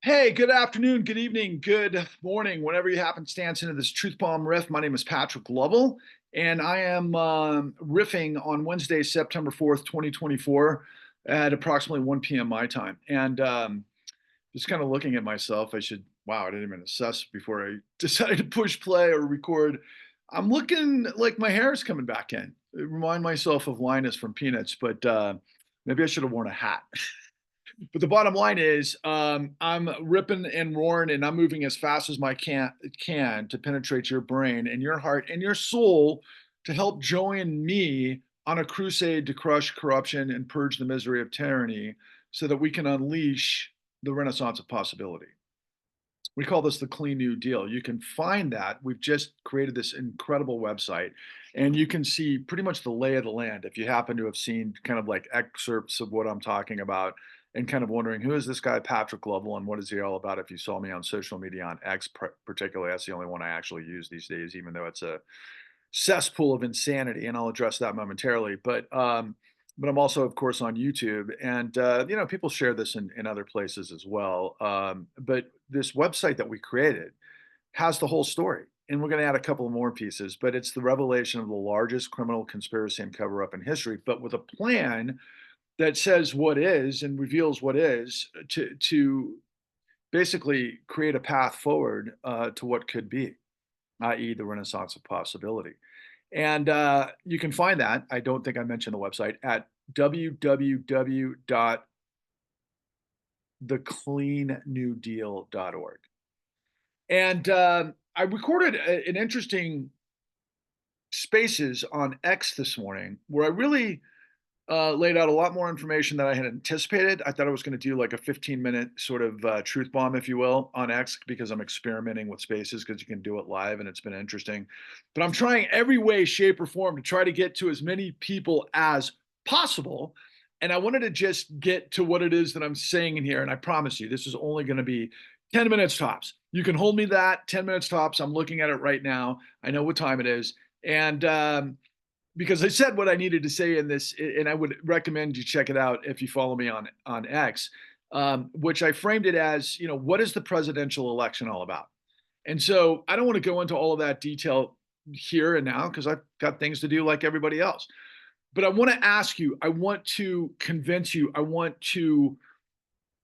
Hey, good afternoon, good evening, good morning, whenever you happen to stance into this Truth Bomb riff. My name is Patrick Lovell, and I am riffing on Wednesday, September 4th, 2024, at approximately 1 p.m. my time. And just kind of looking at myself, wow, I didn't even assess before I decided to push play or record. I'm looking like my hair is coming back in. Remind myself of Linus from Peanuts, but maybe I should have worn a hat. But the bottom line is, I'm ripping and roaring, and I'm moving as fast as my can to penetrate your brain and your heart and your soul to help join me on a crusade to crush corruption and purge the misery of tyranny, so that we can unleash the renaissance of possibility. We call this the Clean New Deal. You can find that. We've just created this incredible website, and you can see pretty much the lay of the land if you happen to have seen kind of like excerpts of what I'm talking about and kind of wondering, who is this guy, Patrick Lovell, and what is he all about? If you saw me on social media, on X particularly, that's the only one I actually use these days, even though it's a cesspool of insanity, and I'll address that momentarily. But I'm also, of course, on YouTube, and people share this in other places as well. But this website that we created has the whole story, and we're going to add a couple more pieces. But it's the revelation of the largest criminal conspiracy and cover-up in history, but with a plan that says what is and reveals what is to basically create a path forward to what could be, i.e., the renaissance of possibility. And you can find that. I don't think I mentioned the website at www.thecleannewdeal.org. And I recorded an interesting spaces on X this morning where I really laid out a lot more information than I had anticipated. I thought I was going to do like a 15-minute sort of truth bomb, if you will, on X, because I'm experimenting with spaces because you can do it live and it's been interesting. But I'm trying every way, shape, or form to try to get to as many people as possible. And I wanted to just get to what it is that I'm saying in here. And I promise you, this is only going to be 10 minutes tops. You can hold me that 10 minutes tops. I'm looking at it right now. I know what time it is. And because I said what I needed to say in this, and I would recommend you check it out if you follow me on X, which I framed it as, what is the presidential election all about? And so I don't want to go into all of that detail here and now because I've got things to do like everybody else. But I want to ask you, I want to convince you, I want to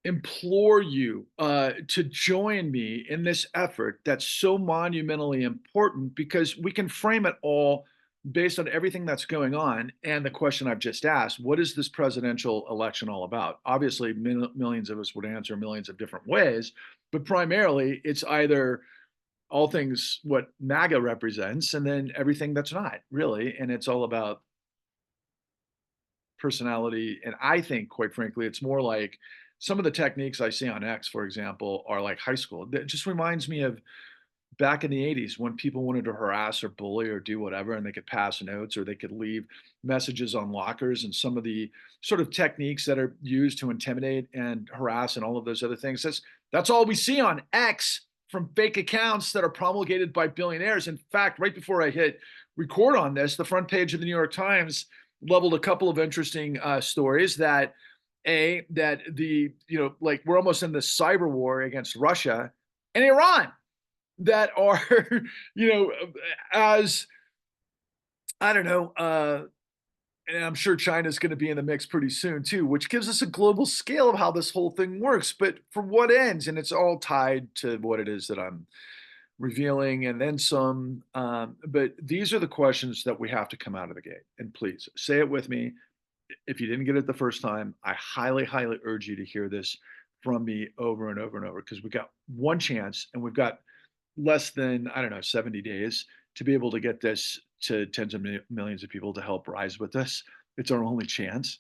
implore you to join me in this effort that's so monumentally important, because we can frame it all based on everything that's going on. And the question I've just asked, what is this presidential election all about? Obviously, millions of us would answer millions of different ways, but primarily it's either all things what MAGA represents and then everything that's not really. And it's all about personality. And I think, quite frankly, it's more like some of the techniques I see on X, for example, are like high school. It just reminds me of back in the 80s when people wanted to harass or bully or do whatever, and they could pass notes or they could leave messages on lockers, and some of the sort of techniques that are used to intimidate and harass and all of those other things. That's all we see on X from fake accounts that are promulgated by billionaires. In fact, right before I hit record on this, the front page of the New York Times leveled a couple of interesting stories that like we're almost in the cyber war against Russia and Iran, that are, as I don't know, and I'm sure China's going to be in the mix pretty soon too, which gives us a global scale of how this whole thing works. But for what ends? And it's all tied to what it is that I'm revealing and then some. But these are the questions that we have to come out of the gate. And please say it with me. If you didn't get it the first time, I highly, highly urge you to hear this from me over and over and over, because we got one chance and we've got less than, I don't know, 70 days to be able to get this to tens of millions of people to help rise with us. It's our only chance.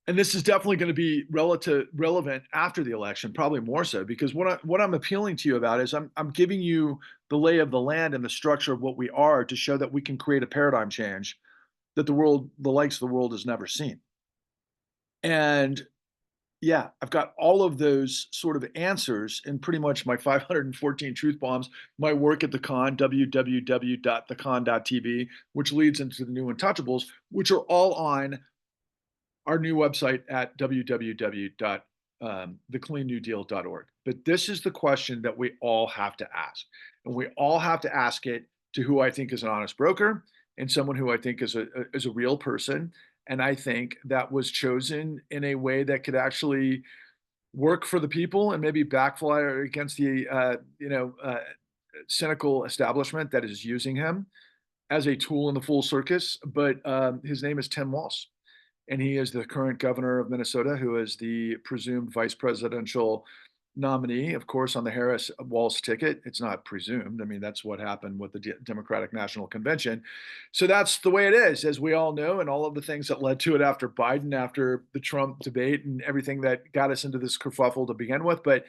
And this is definitely going to be relevant after the election, probably more so, because what I'm appealing to you about is I'm giving you the lay of the land and the structure of what we are to show that we can create a paradigm change that the likes of the world has never seen. And yeah, I've got all of those sort of answers in pretty much my 514 truth bombs, my work at the con, www.thecon.tv, which leads into the new Untouchables, which are all on our new website at www.thecleannewdeal.org. thecleannewdeal.org. But this is the question that we all have to ask. And we all have to ask it to who I think is an honest broker and someone who I think is a real person. And I think that was chosen in a way that could actually work for the people and maybe backfire against the cynical establishment that is using him as a tool in the full circus. But his name is Tim Walz, and he is the current governor of Minnesota, who is the presumed vice presidential nominee, of course, on the Harris Walz ticket. It's not presumed. I mean, that's what happened with the Democratic National Convention. So that's the way it is, as we all know, and all of the things that led to it after Biden, after the Trump debate, and everything that got us into this kerfuffle to begin with. But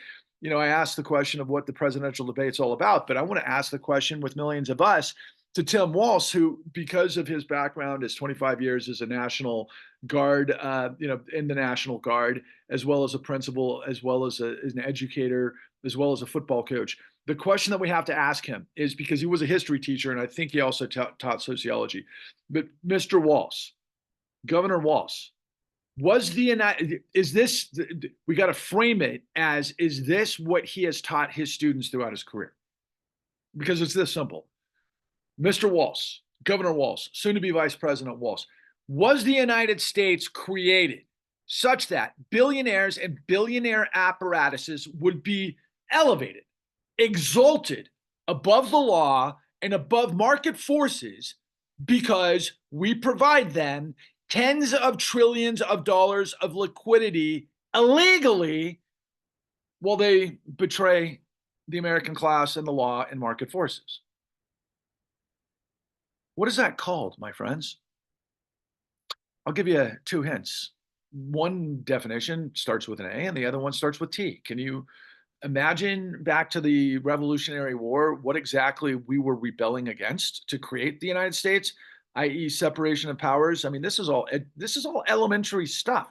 I asked the question of what the presidential debate's all about, but I want to ask the question with millions of us to Tim Walz, who, because of his background, his 25 years as a National Guard, in the National Guard, as well as a principal, as well as an educator, as well as a football coach. The question that we have to ask him is, because he was a history teacher, and I think he also taught sociology. But Mr. Walz, Governor Walz, is this, we got to frame it as, is this what he has taught his students throughout his career? Because it's this simple. Mr. Walz, Governor Walz, soon to be Vice President Walz, was the United States created such that billionaires and billionaire apparatuses would be elevated, exalted above the law and above market forces because we provide them tens of trillions of dollars of liquidity illegally while they betray the American class and the law and market forces? What is that called, my friends? I'll give you two hints. One definition starts with an A and the other one starts with T. Can you imagine back to the Revolutionary War, what exactly we were rebelling against to create the United States, i.e. separation of powers? I mean, this is all elementary stuff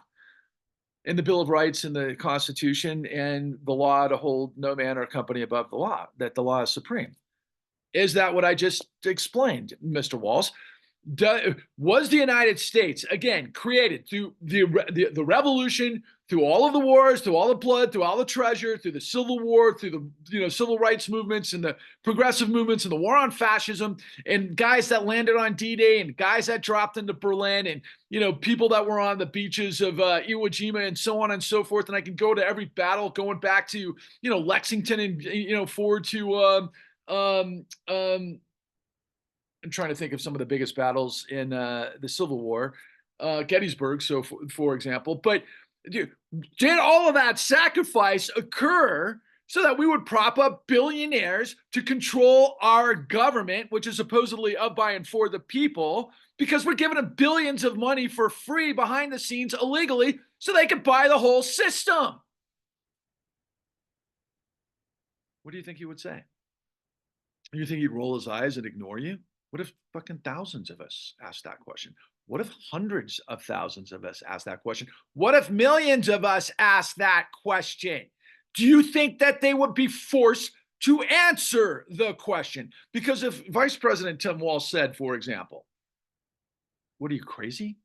in the Bill of Rights and the Constitution and the law to hold no man or company above the law, that the law is supreme. Is that what I just explained, Mr. Walz? Was the United States, again, created through the revolution, through all of the wars, through all the blood, through all the treasure, through the Civil War, through the civil rights movements and the progressive movements and the war on fascism, and guys that landed on D-Day and guys that dropped into Berlin, and people that were on the beaches of Iwo Jima and so on and so forth. And I can go to every battle going back to Lexington and forward to I'm trying to think of some of the biggest battles in the Civil War, Gettysburg, so for example. But did all of that sacrifice occur so that we would prop up billionaires to control our government, which is supposedly of, by, and for the people, because we're giving them billions of money for free behind the scenes illegally so they could buy the whole system? What do you think he would say? You think he'd roll his eyes and ignore you? What if fucking thousands of us asked that question? What if hundreds of thousands of us asked that question? What if millions of us asked that question? Do you think that they would be forced to answer the question? Because if Vice President Tim Walz said, for example, what are you, crazy?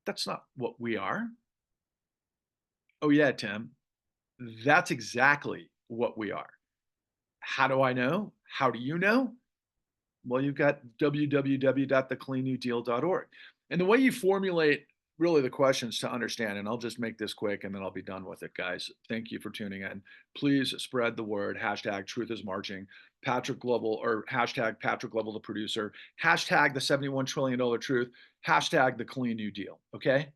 That's not what we are. Oh yeah, Tim, that's exactly what we are. How do I know? How do you know? Well, you've got www.thecleannewdeal.org. And the way you formulate really the questions to understand, and I'll just make this quick and then I'll be done with it, guys. Thank you for tuning in. Please spread the word. Hashtag truth is marching. Patrick Lovell, or hashtag Patrick Lovell, the producer. Hashtag the $71 trillion truth. Hashtag the Clean New Deal. Okay?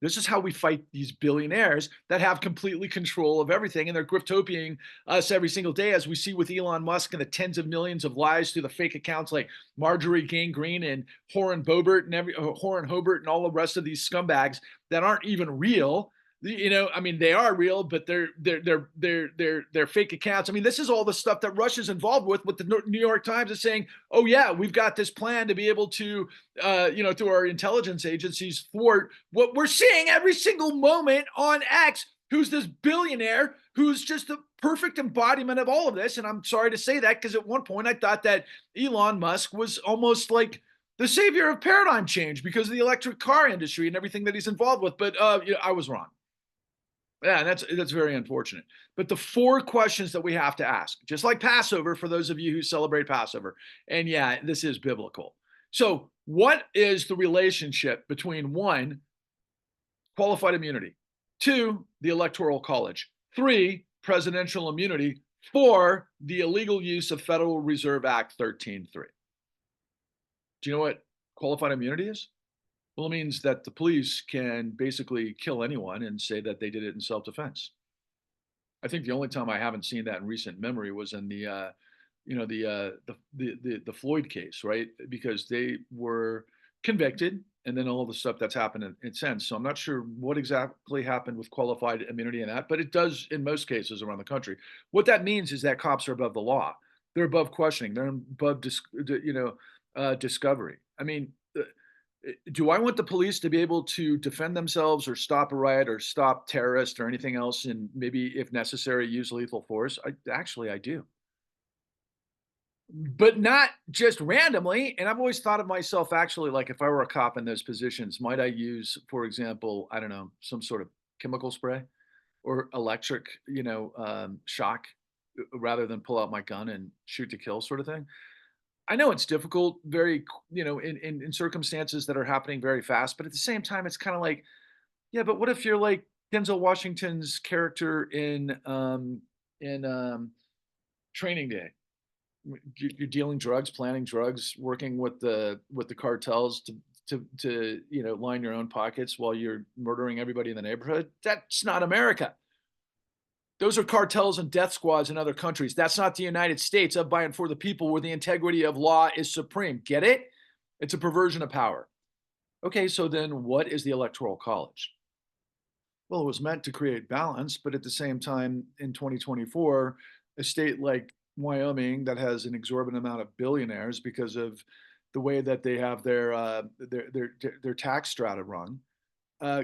This is how we fight these billionaires that have completely control of everything, and they're griftoping us every single day, as we see with Elon Musk and the tens of millions of lies through the fake accounts like Marjorie Gangrene and Horan Hobart and all the rest of these scumbags that aren't even real. I mean, they are real, but they're fake accounts. I mean, this is all the stuff that Russia's involved with the New York Times is saying, oh yeah, we've got this plan to be able to, through our intelligence agencies, thwart what we're seeing every single moment on X, who's this billionaire who's just the perfect embodiment of all of this. And I'm sorry to say that, because at one point I thought that Elon Musk was almost like the savior of paradigm change because of the electric car industry and everything that he's involved with. But I was wrong. Yeah, that's very unfortunate. But the four questions that we have to ask, just like Passover, for those of you who celebrate Passover, and yeah, this is biblical. So, what is the relationship between one, qualified immunity, two, the electoral college, three, presidential immunity, four, the illegal use of Federal Reserve Act 13.3? Do you know what qualified immunity is? Well, it means that the police can basically kill anyone and say that they did it in self-defense. I think the only time I haven't seen that in recent memory was in the Floyd case, right? Because they were convicted, and then all the stuff that's happened since. So I'm not sure what exactly happened with qualified immunity in that, but it does in most cases around the country. What that means is that cops are above the law. They're above questioning. They're above discovery. I mean, do I want the police to be able to defend themselves or stop a riot or stop terrorists or anything else and maybe, if necessary, use lethal force? I do, but not just randomly. And I've always thought of myself actually like if I were a cop in those positions, might I use, for example, I don't know, some sort of chemical spray or electric, shock rather than pull out my gun and shoot to kill sort of thing? I know it's difficult, very, in circumstances that are happening very fast, but at the same time, it's kind of like, yeah, but what if you're like Denzel Washington's character in Training Day? You're dealing drugs, planning drugs, working with the cartels to line your own pockets while you're murdering everybody in the neighborhood. That's not America. Those are cartels and death squads in other countries. That's not the United States of by and for the people where the integrity of law is supreme. Get it? It's a perversion of power. Okay, so then what is the Electoral College? Well, it was meant to create balance, but at the same time, in 2024, a state like Wyoming that has an exorbitant amount of billionaires because of the way that they have their tax strata run,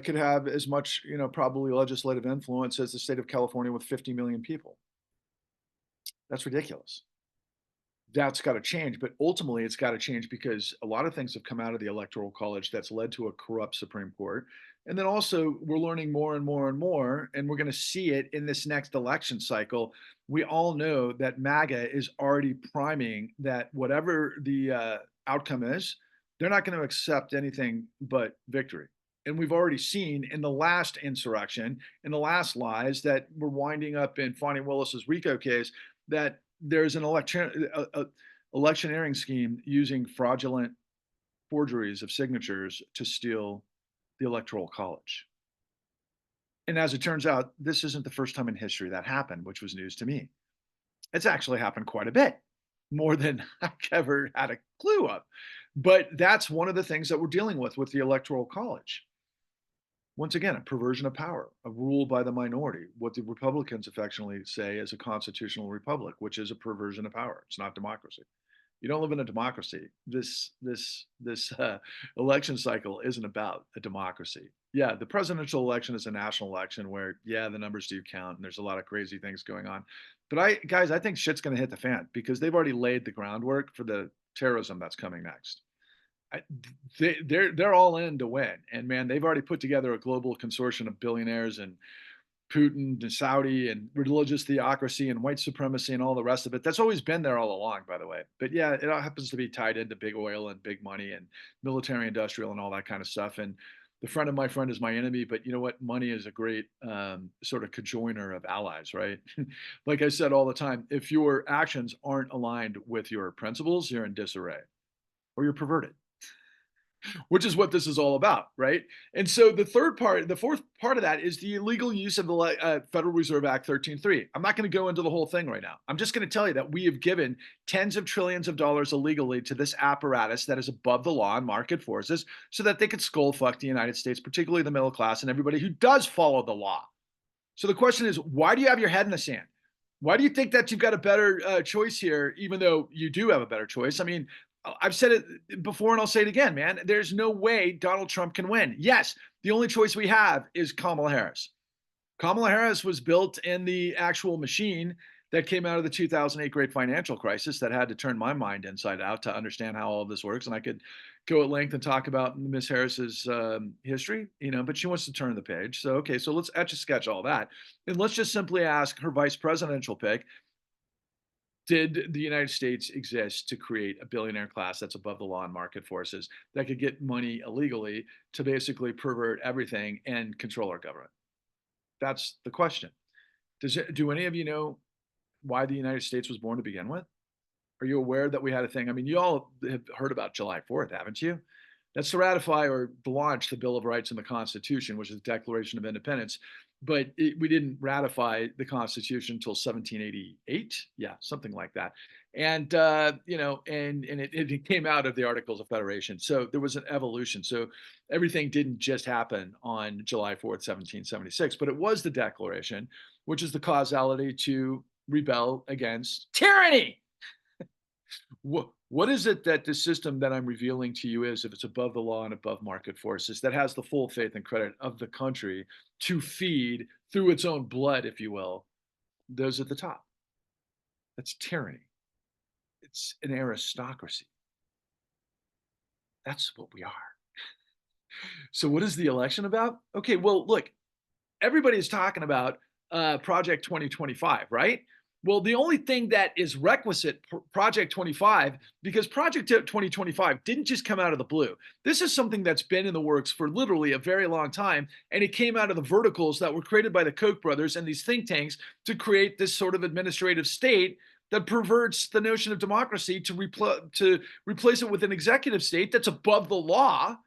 could have as much, probably legislative influence as the state of California with 50 million people. That's ridiculous. That's got to change. But ultimately, it's got to change because a lot of things have come out of the Electoral College that's led to a corrupt Supreme Court. And then also, we're learning more and more and more, and we're going to see it in this next election cycle. We all know that MAGA is already priming that whatever the outcome is, they're not going to accept anything but victory. And we've already seen in the last insurrection, in the last lies that we're winding up in Fonnie Willis's RICO case, that there's an electioneering scheme using fraudulent forgeries of signatures to steal the Electoral College. And as it turns out, this isn't the first time in history that happened, which was news to me. It's actually happened quite a bit, more than I've ever had a clue of. But that's one of the things that we're dealing with the Electoral College. Once again, a perversion of power, a rule by the minority, what the Republicans affectionately say is a constitutional republic, which is a perversion of power. It's not democracy. You don't live in a democracy. This election cycle isn't about a democracy. Yeah, the presidential election is a national election where, yeah, the numbers do count and there's a lot of crazy things going on. But I think shit's going to hit the fan because they've already laid the groundwork for the terrorism that's coming next. They're all in to win, and man, they've already put together a global consortium of billionaires and Putin and Saudi and religious theocracy and white supremacy and all the rest of it. That's always been there all along, by the way. But yeah, it all happens to be tied into big oil and big money and military industrial and all that kind of stuff. And the friend of my friend is my enemy, but you know what? Money is a great sort of conjoiner of allies, right? Like I said all the time, if your actions aren't aligned with your principles, you're in disarray or you're perverted, which is what this is all about, right? And so the fourth part of that is the illegal use of the Federal Reserve Act 13.3. I'm not going to go into the whole thing right now. I'm just going to tell you that we have given tens of trillions of dollars illegally to this apparatus that is above the law and market forces so that they could skull fuck the United States, particularly the middle class and everybody who does follow the law. So the question is, why do you have your head in the sand? Why do you think that you've got a better choice here, even though you do have a better choice? I mean, I've said it before and I'll say it again, man. There's no way Donald Trump can win. Yes, the only choice we have is Kamala Harris. Kamala Harris was built in the actual machine that came out of the 2008 great financial crisis that had to turn my mind inside out to understand how all of this works. And I could go at length and talk about Miss Harris's history, but she wants to turn the page. So, okay, so let's etch a sketch all that. And let's just simply ask her vice presidential pick, did the United States exist to create a billionaire class that's above the law and market forces that could get money illegally to basically pervert everything and control our government? That's the question. Do any of you know why the United States was born to begin with? Are you aware that we had a thing? I mean, you all have heard about July 4th, haven't you? That's to ratify or launch the Bill of Rights and the Constitution, which is the Declaration of Independence. But we didn't ratify the Constitution until 1788. Yeah, something like that. And it came out of the Articles of Federation. So there was an evolution. So everything didn't just happen on July 4th, 1776, but it was the Declaration, which is the causality to rebel against tyranny. What is it that the system that I'm revealing to you is, if it's above the law and above market forces, that has the full faith and credit of the country to feed through its own blood, if you will, those at the top? That's tyranny. It's an aristocracy. That's what we are. So what is the election about? Okay, well, look, everybody's talking about Project 2025, right? Well, the only thing that is requisite for Project 25, because Project 2025 didn't just come out of the blue. This is something that's been in the works for literally a very long time. And it came out of the verticals that were created by the Koch brothers and these think tanks to create this sort of administrative state that perverts the notion of democracy to replace it with an executive state that's above the law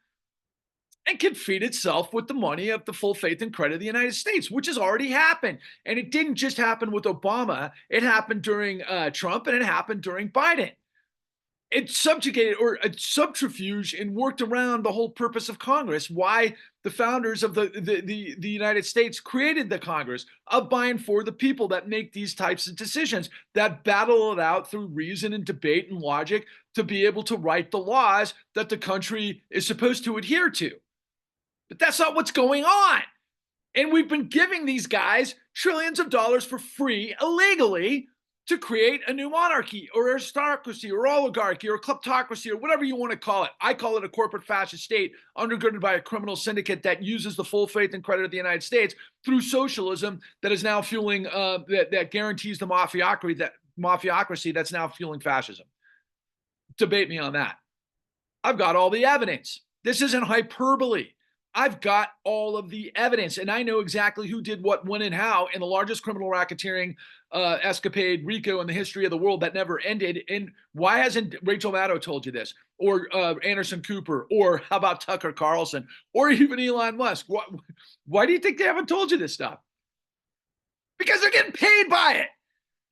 and can feed itself with the money of the full faith and credit of the United States, which has already happened. And it didn't just happen with Obama. It happened during Trump, and it happened during Biden. It subjugated, or a subterfuge, and worked around the whole purpose of Congress, why the founders of the United States created the Congress, of by and for the people that make these types of decisions, that battle it out through reason and debate and logic to be able to write the laws that the country is supposed to adhere to. But that's not what's going on. And we've been giving these guys trillions of dollars for free, illegally, to create a new monarchy or aristocracy or oligarchy or kleptocracy or whatever you want to call it. I call it a corporate fascist state undergirded by a criminal syndicate that uses the full faith and credit of the United States through socialism that is now fueling, that guarantees the mafiocracy that's now fueling fascism. Debate me on that. I've got all the evidence. This isn't hyperbole. I've got all of the evidence, and I know exactly who did what, when, and how in the largest criminal racketeering escapade, RICO, in the history of the world that never ended. And why hasn't Rachel Maddow told you this? Or Anderson Cooper? Or how about Tucker Carlson? Or even Elon Musk? Why do you think they haven't told you this stuff? Because they're getting paid by it.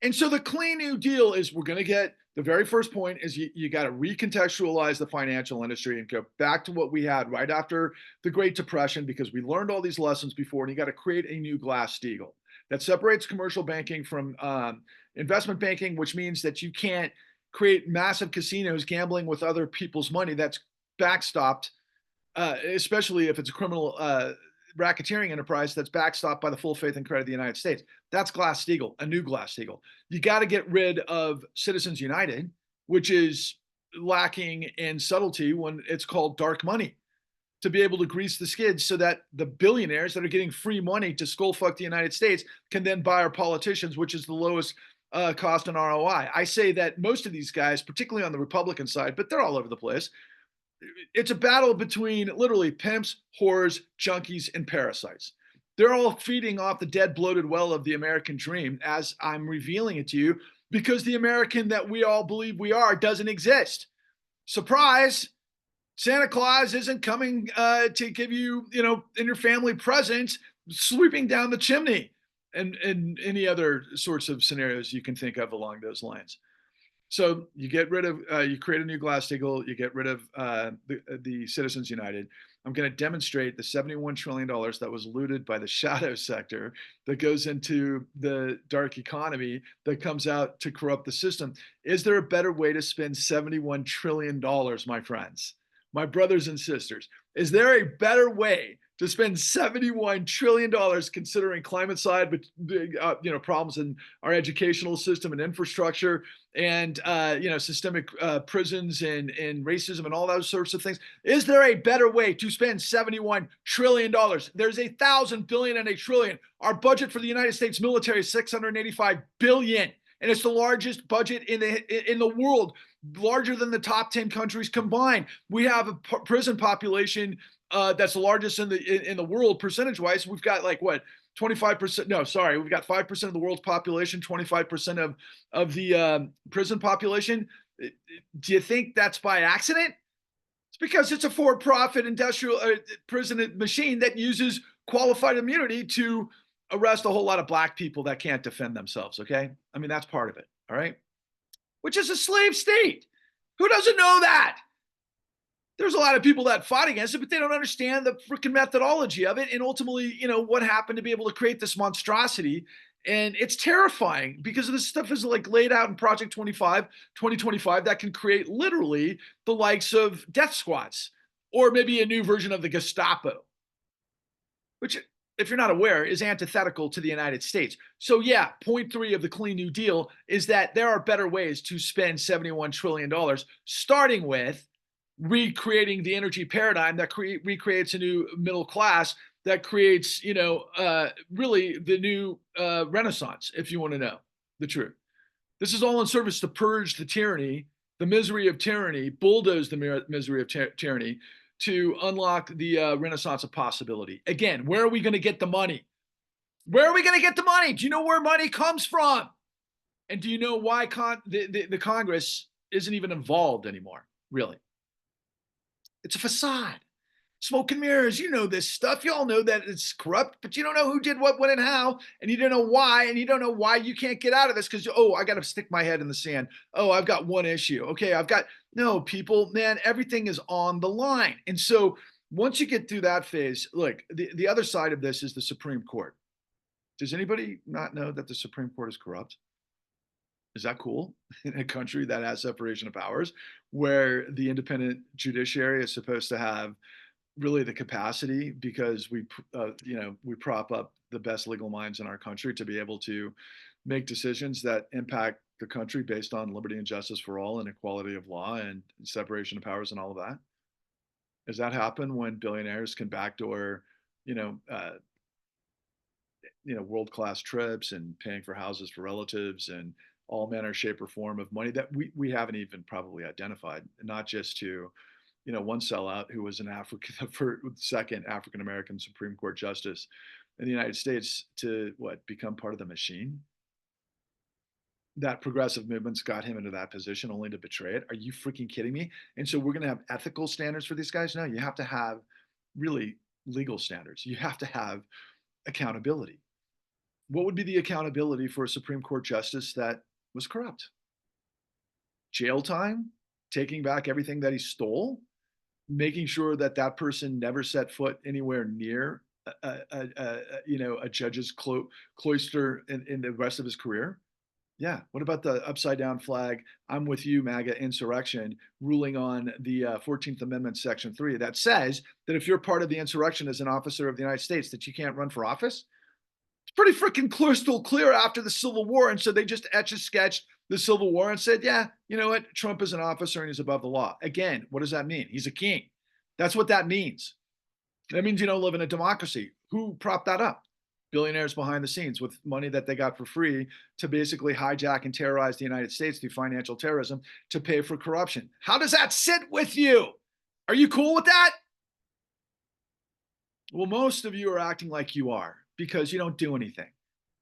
And so the clean new deal is, we're going to get, the very first point is you got to recontextualize the financial industry and go back to what we had right after the Great Depression, because we learned all these lessons before, and you got to create a new Glass-Steagall that separates commercial banking from investment banking, which means that you can't create massive casinos gambling with other people's money that's backstopped, especially if it's a criminal racketeering enterprise that's backstopped by the full faith and credit of the United States. That's Glass-Steagall, a new Glass-Steagall. You got to get rid of Citizens United, which is lacking in subtlety when it's called dark money, to be able to grease the skids so that the billionaires that are getting free money to skullfuck the United States can then buy our politicians, which is the lowest cost and ROI. I say that most of these guys, particularly on the Republican side, but they're all over the place, it's a battle between literally pimps, whores, junkies, and parasites. They're all feeding off the dead, bloated well of the American dream as I'm revealing it to you, because the American that we all believe we are doesn't exist. Surprise! Santa Claus isn't coming to give you, in your family presents, sweeping down the chimney, and any other sorts of scenarios you can think of along those lines. So you get rid of, you create a new Glass-Steagall, you get rid of the Citizens United. I'm going to demonstrate the $71 trillion that was looted by the shadow sector that goes into the dark economy that comes out to corrupt the system. Is there a better way to spend $71 trillion, my friends, my brothers and sisters? Is there a better way to spend $71 trillion considering climate side, but problems in our educational system and infrastructure and systemic prisons and racism and all those sorts of things. Is there a better way to spend $71 trillion? There's 1,000 billion and a trillion. Our budget for the United States military is $685 billion. And it's the largest budget in the world, larger than the top 10 countries combined. We have a prison population that's the largest in the world percentage-wise. We've got like what, 25%? No, sorry, we've got 5% of the world's population, 25% of the prison population. Do you think that's by accident? It's because it's a for-profit industrial prison machine that uses qualified immunity to arrest a whole lot of black people that can't defend themselves. Okay, I mean that's part of it. All right, which is a slave state. Who doesn't know that? There's a lot of people that fought against it, but they don't understand the freaking methodology of it. And ultimately, what happened to be able to create this monstrosity. And it's terrifying because this stuff is like laid out in Project 2025 that can create literally the likes of death squads or maybe a new version of the Gestapo, which, if you're not aware, is antithetical to the United States. So yeah, point 3 of the Clean New Deal is that there are better ways to spend $71 trillion, starting with recreating the energy paradigm that recreates a new middle class that creates, really the new Renaissance, if you want to know the truth. This is all in service to purge the tyranny, the misery of tyranny, bulldoze the misery of tyranny to unlock the Renaissance of possibility. Again, where are we going to get the money? Where are we going to get the money? Do you know where money comes from? And do you know why the Congress isn't even involved anymore, really? It's a facade. Smoke and mirrors. You know this stuff. You all know that it's corrupt, but you don't know who did what, when, and how. And you don't know why. And you don't know why you can't get out of this because, I got to stick my head in the sand. Oh, I've got one issue. Okay, no, people, man, everything is on the line. And so once you get through that phase, look, the other side of this is the Supreme Court. Does anybody not know that the Supreme Court is corrupt? Is that cool? In a country that has separation of powers, where the independent judiciary is supposed to have really the capacity because we prop up the best legal minds in our country to be able to make decisions that impact the country based on liberty and justice for all and equality of law and separation of powers and all of that. Does that happen when billionaires can backdoor, world-class trips and paying for houses for relatives and all manner, shape, or form of money that we haven't even probably identified, not just to, one sellout who was the second African-American Supreme Court justice in the United States to become part of the machine? That progressive movements got him into that position only to betray it. Are you freaking kidding me? And so we're going to have ethical standards for these guys? No, you have to have really legal standards. You have to have accountability. What would be the accountability for a Supreme Court justice that was corrupt? Jail time, taking back everything that he stole, making sure that that person never set foot anywhere near a judge's cloister in the rest of his career. Yeah. What about the upside down flag, I'm with you, MAGA insurrection, ruling on the 14th Amendment, Section 3, that says that if you're part of the insurrection as an officer of the United States, that you can't run for office? It's pretty freaking crystal clear after the Civil War. And so they just etch-a-sketched the Civil War and said, yeah, you know what? Trump is an officer and he's above the law. Again, what does that mean? He's a king. That's what that means. That means you don't live in a democracy. Who propped that up? Billionaires behind the scenes with money that they got for free to basically hijack and terrorize the United States through financial terrorism to pay for corruption. How does that sit with you? Are you cool with that? Well, most of you are acting like you are because you don't do anything.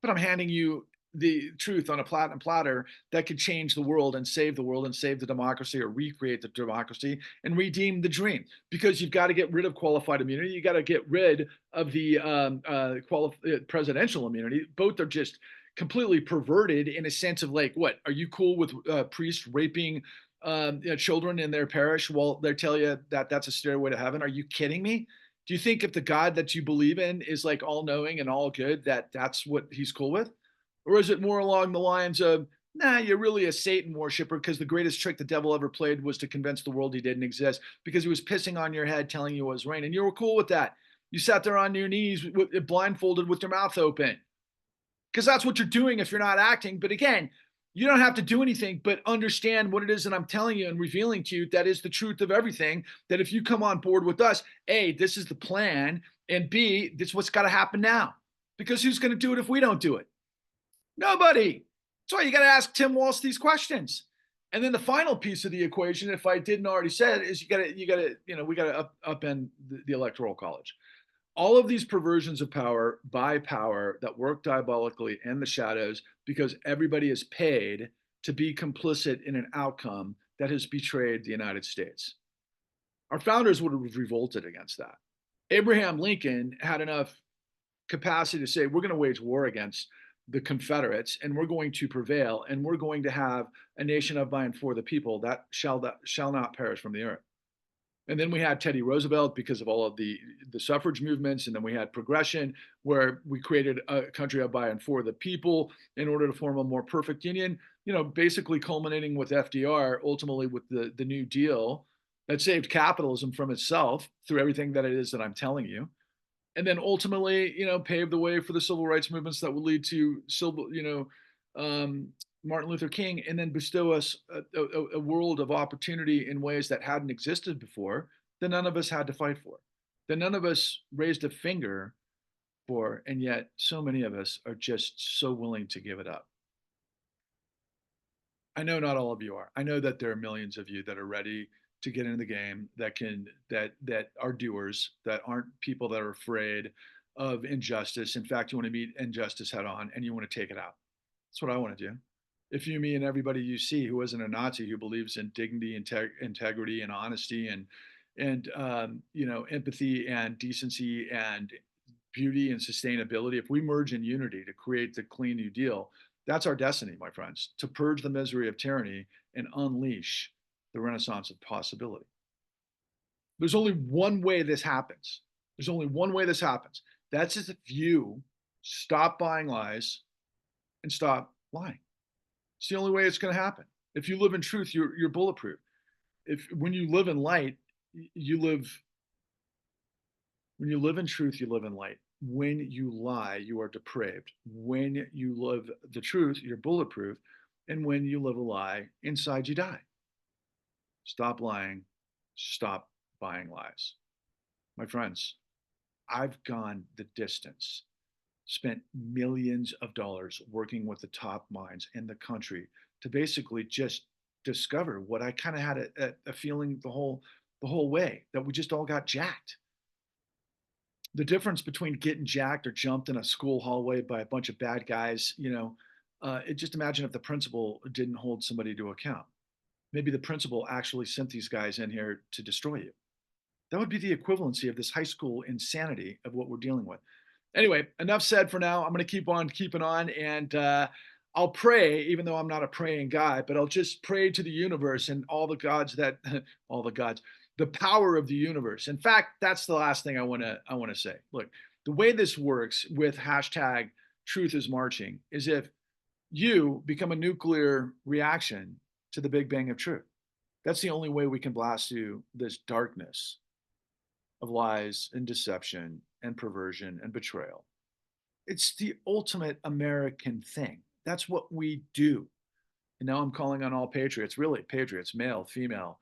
But I'm handing you the truth on a platinum platter that could change the world and save the democracy or recreate the democracy and redeem the dream. Because you've got to get rid of qualified immunity. You got to get rid of the presidential immunity. Both are just completely perverted in a sense of like, what, are you cool with priests raping children in their parish while they tell you that that's a stairway to heaven? Are you kidding me? Do you think if the God that you believe in is like all knowing and all good, that that's what he's cool with? Or is it more along the lines of, nah, you're really a Satan worshiper because the greatest trick the devil ever played was to convince the world he didn't exist because he was pissing on your head, telling you it was rain. And you were cool with that. You sat there on your knees, blindfolded with your mouth open, because that's what you're doing if you're not acting. But again, you don't have to do anything but understand what it is that I'm telling you and revealing to you that is the truth of everything. That if you come on board with us, A, this is the plan, and B, this is what's got to happen now. Because who's going to do it if we don't do it? Nobody. That's why you got to ask Tim Walz these questions. And then the final piece of the equation, if I didn't already say it, is we got to upend the electoral college. All of these perversions of power by power that work diabolically in the shadows because everybody is paid to be complicit in an outcome that has betrayed the United States. Our founders would have revolted against that. Abraham Lincoln had enough capacity to say, we're going to wage war against the Confederates, and we're going to prevail, and we're going to have a nation of by and for the people that shall not perish from the earth. And then we had Teddy Roosevelt because of all of the suffrage movements. And then we had progression, where we created a country of by and for the people in order to form a more perfect union, basically culminating with FDR, ultimately with the New Deal that saved capitalism from itself through everything that it is that I'm telling you. And then ultimately, paved the way for the civil rights movements that would lead to Martin Luther King, and then bestow us a world of opportunity in ways that hadn't existed before, that none of us had to fight for, that none of us raised a finger for, and yet so many of us are just so willing to give it up. I know not all of you are. I know that there are millions of you that are ready to get into the game, that are doers, that aren't people that are afraid of injustice. In fact, you want to meet injustice head on and you want to take it out. That's what I want to do. If you, me, and everybody you see who isn't a Nazi, who believes in dignity, integrity, and honesty, and empathy and decency and beauty and sustainability, if we merge in unity to create the clean New Deal, that's our destiny, my friends, to purge the misery of tyranny and unleash the renaissance of possibility. There's only one way this happens. There's only one way this happens. That's if you stop buying lies and stop lying. It's the only way it's going to happen. If you live in truth, you're bulletproof. When you live in light, you live. When you live in truth, you live in light. When you lie, you are depraved. When you live the truth, you're bulletproof. And when you live a lie, inside you die. Stop lying. Stop buying lies. My friends, I've gone the distance, spent millions of dollars working with the top minds in the country to basically just discover what I kind of had a feeling the whole way, that we just all got jacked. The difference between getting jacked or jumped in a school hallway by a bunch of bad guys, just imagine if the principal didn't hold somebody to account. Maybe the principal actually sent these guys in here to destroy you. That would be the equivalency of this high school insanity of what we're dealing with. Anyway, enough said for now. I'm going to keep on keeping on, and I'll pray, even though I'm not a praying guy, but I'll just pray to the universe and all the gods the power of the universe. In fact, that's the last thing I want to say. Look, the way this works with hashtag truth is marching is if you become a nuclear reaction to the Big Bang of truth. That's the only way we can blast through this darkness of lies and deception and perversion and betrayal. It's the ultimate American thing. That's what we do. And now I'm calling on all patriots, really patriots, male, female,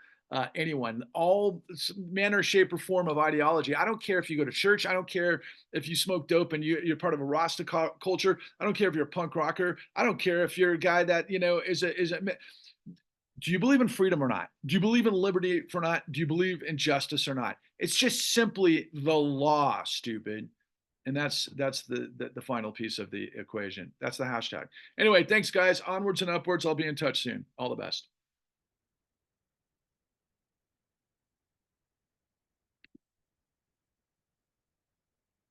anyone, all manner, shape, or form of ideology. I don't care if you go to church. I don't care if you smoke dope and you're part of a Rasta culture. I don't care if you're a punk rocker. I don't care if you're a guy that, is a do you believe in freedom or not? Do you believe in liberty or not? Do you believe in justice or not? It's just simply the law, stupid. And that's the final piece of the equation. That's the hashtag. Anyway, thanks, guys. Onwards and upwards. I'll be in touch soon. All the best.